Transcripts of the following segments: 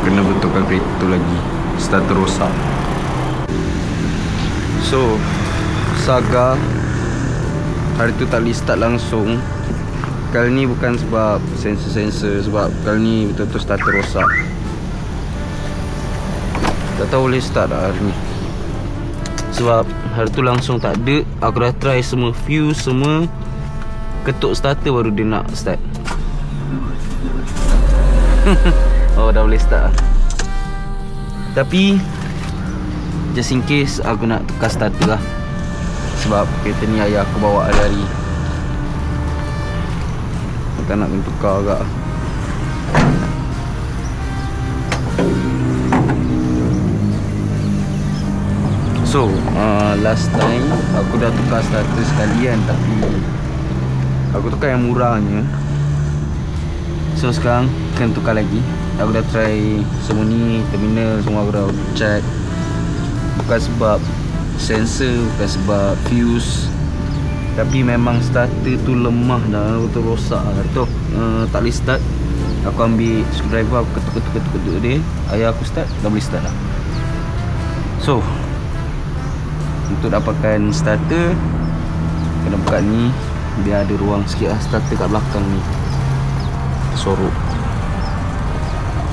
kena betulkan kereta tu lagi. Starter rosak. So Saga hari tu tak boleh start langsung. Kali ni bukan sebab sensor-sensor, sebab kali ni betul-betul starter rosak. Tak tahu boleh start tak hari ni. Sebab hari tu langsung tak ada. Aku dah try semua fuse semua, ketuk starter baru dia nak start. Oh, dah boleh start. Tapi just in case aku nak tukar starter lah. Sebab kereta ni ayah aku bawa hari-hari. Tak nak kena tukar agak. So last time aku dah tukar starter sekali kan, tapi aku tukar yang murahnya. So sekarang kena tukar lagi. Aku dah try semua ni, terminal semua aku dah check. Bukan sebab sensor, bukan sebab fuse, tapi memang starter tu lemah dah, betul rosak lah. Tu tak boleh start. Aku ambil screwdriver, aku ketuk dia. Ayah aku start, dah boleh start dah. So untuk dapatkan starter, kena buka ni, biar ada ruang sikit lah starter kat belakang ni. Sorok,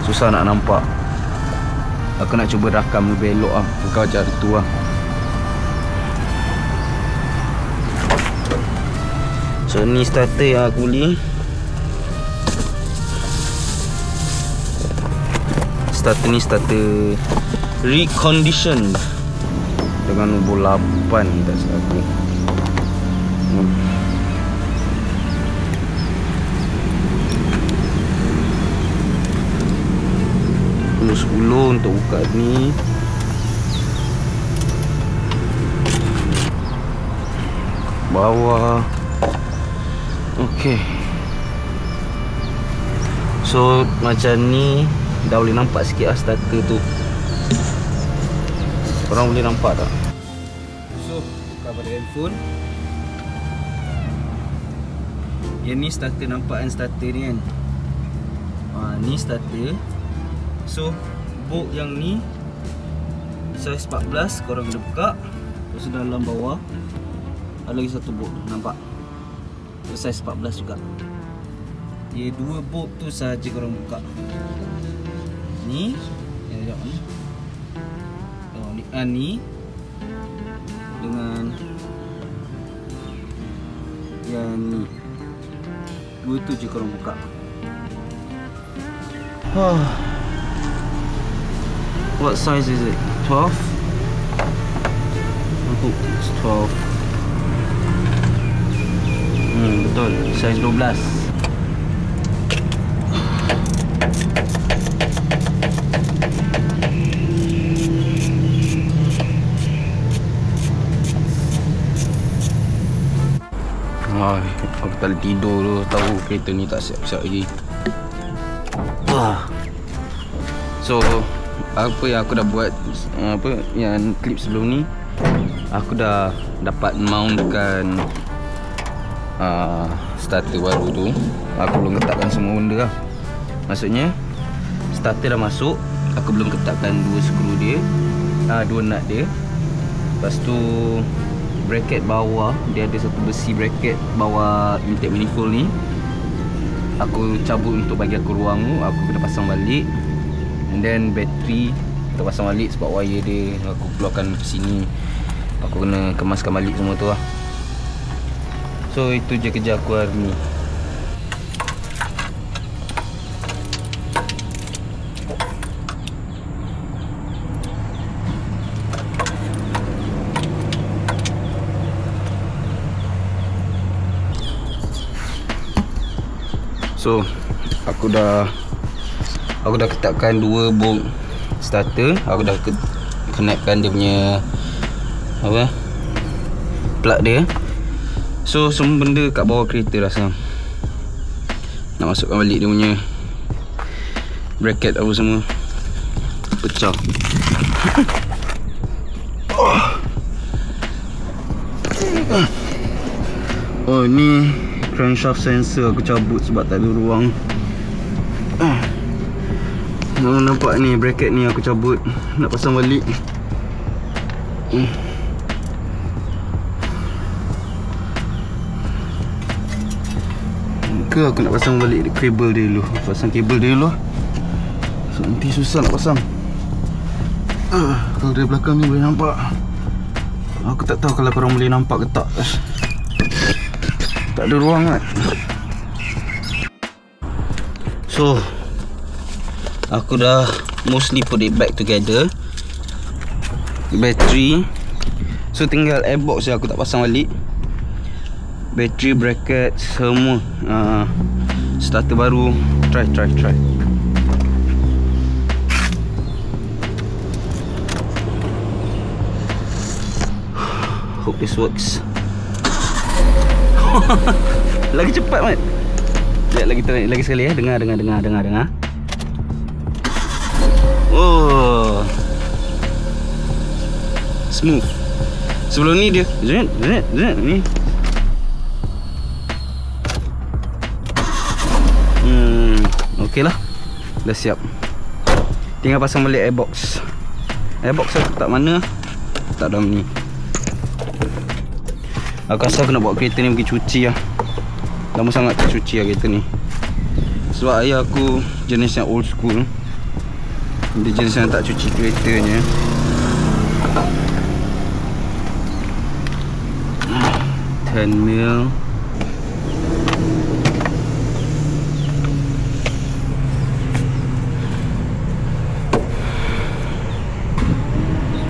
susah nak nampak. Aku nak cuba rakam lebih elok lah, bukan macam tu lah. So ni starter yang aku beli. Starter ni starter reconditioned dengan nombor 8 ni, tak silap aku. $10 untuk buka ni. Bawah. Okey. So macam ni dah boleh nampak sikit lah starter tu. Korang boleh nampak tak? So buka pada handphone. Yang ni starter, nampak kan starter ni kan. Ni starter. So bolt yang ni saiz 14, korang kena buka. Lepas tu dalam bawah ada lagi satu bolt, nampak? Saiz 14 juga. Dia dua bolt tu saja korang buka. Ni sekejap ni. Ni dengan yang ni. Dua tu je korang buka. What size is it? 12? I hope it's 12. Betul, size 12. Aku tak boleh tidur tu, tahu kereta ni tak siap-siap lagi. So apa yang aku dah buat, yang klip sebelum ni, aku dah dapat mountkan starter baru tu. Aku belum ketatkan semua benda lah. Maksudnya starter dah masuk, aku belum ketatkan dua skru dia, dua nut dia. Lepas tu bracket bawah, dia ada satu besi bracket bawah intake manifold ni. Aku cabut untuk bagi aku ruang tu, aku kena pasang balik. And then bateri kita pasang balik sebab wire dia aku keluarkan ke sini. Aku kena kemaskan balik semua tu lah. So itu je kerja aku hari ni. So aku dah ketatkan dua bolt starter. Aku dah connectkan dia punya plug dia. So semua benda kat bawah kereta dah sekarang. Nak masukkan balik dia punya bracket apa semua. Pecah. Oh ni crankshaft sensor aku cabut sebab tak ada ruang. Nampak ni bracket ni aku cabut, nak pasang balik. Ke aku nak pasang balik kabel dia dulu. Pasang kabel dia dulu. So nanti susah nak pasang. Kalau dari belakang ni boleh nampak. Aku tak tahu kalau korang boleh nampak ke tak. Tak ada ruang kan. So aku dah mostly put it back together. Battery. So tinggal airbox je aku tak pasang balik. Battery, bracket, semua. Starter baru. Try. Hope this works. Lagi cepat, Mat. Sekejap lagi sekali ya. Dengar. Oh. Smooth. Sebelum ni dia zet ni. Okey lah. Dah siap. Tinggal pasang balik airbox. Airbox aku tak mana. Tak dalam ni. Aku rasa aku nak bawa kereta ni pergi cuci lah. Lama sangat tak cuci lah kereta ni. Sebab ayah aku jenis yang old school. Dia jenis yang tak cuci keretanya. $10 mil.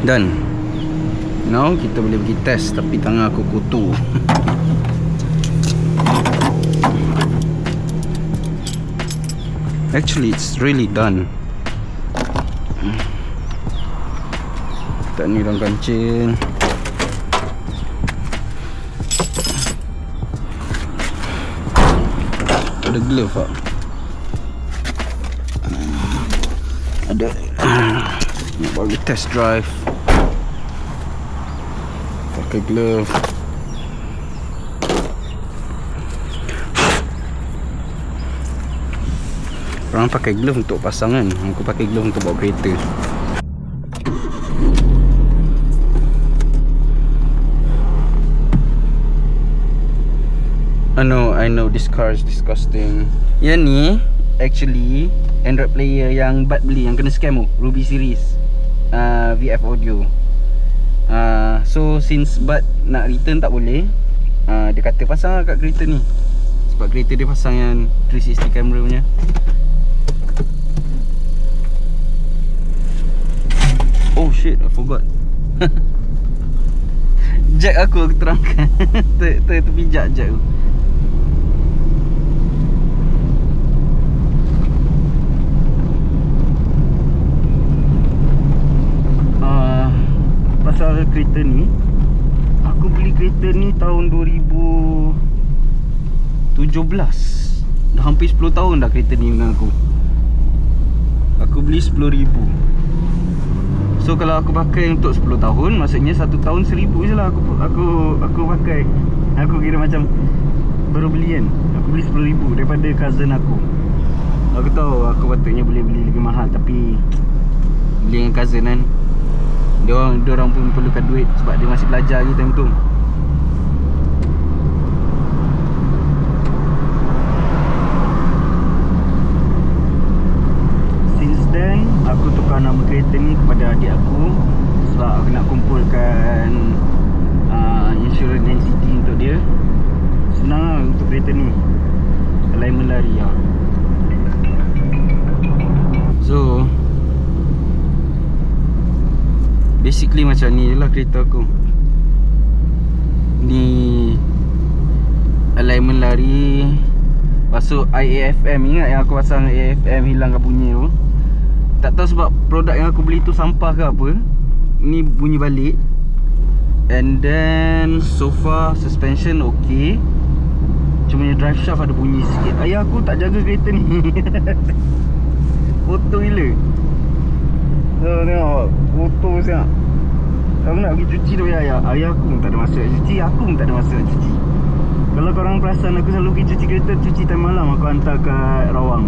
Done. Now kita boleh pergi test. Tapi tangan aku kotor. Actually it's really done. Tak ni dalam kancil. Ada glove tak? Ada. Nak bagi test drive. Pakai glove. Orang pakai glove untuk pasangan. Aku pakai glove untuk bawa kereta. I know this car is disgusting. Yang ni actually Android player yang Bud beli, yang kena scam tu, Ruby series VF audio. So since Bud nak return tak boleh, dia kata pasang kat kereta ni. Sebab kereta dia pasang yang 360 camera punya. Oh shit, I forgot. Jack aku terangkan. Terpijak jack tu. Pasal kereta ni, aku beli kereta ni tahun 2017. Dah hampir 10 tahun dah kereta ni dengan aku. Aku beli 10,000. So kalau aku pakai untuk 10 tahun, maksudnya 1 tahun 1,000 je lah aku pakai. Aku kira macam baru beli kan. Aku beli 10,000 daripada cousin aku. Aku tahu aku patutnya boleh beli lagi mahal, tapi beli dengan cousin kan, Dia orang pun perlukan duit sebab dia masih belajar lagi time tu. Since then aku tukar nama kereta ni kepada adik aku sebab aku nak kumpulkan insurans NCT untuk dia. Senang lah untuk kereta ni, alignment lari lah. So basically macam ni je lah kereta aku. Ni alignment lari. Lepas tu IAFM. Ingat yang aku pasang IAFM hilang kat bunyi tu. Tak tahu sebab produk yang aku beli tu sampah ke apa, ni bunyi balik. And then so far suspension okay. Cuma drive shaft ada bunyi sikit. Ayah aku tak jaga kereta ni. Kotor gila. Tengok kotor siap. Aku nak pergi cuci tu ayah. Ayah aku pun tak ada masa nak cuci, aku pun tak ada masa nak cuci. Kalau korang perasan, aku selalu pergi cuci kereta, cuci time malam, aku hantar kat Rawang.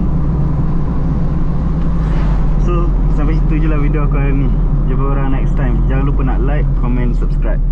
Itu je lah video aku hari ni. Jumpa orang next time. Jangan lupa nak like, comment, subscribe.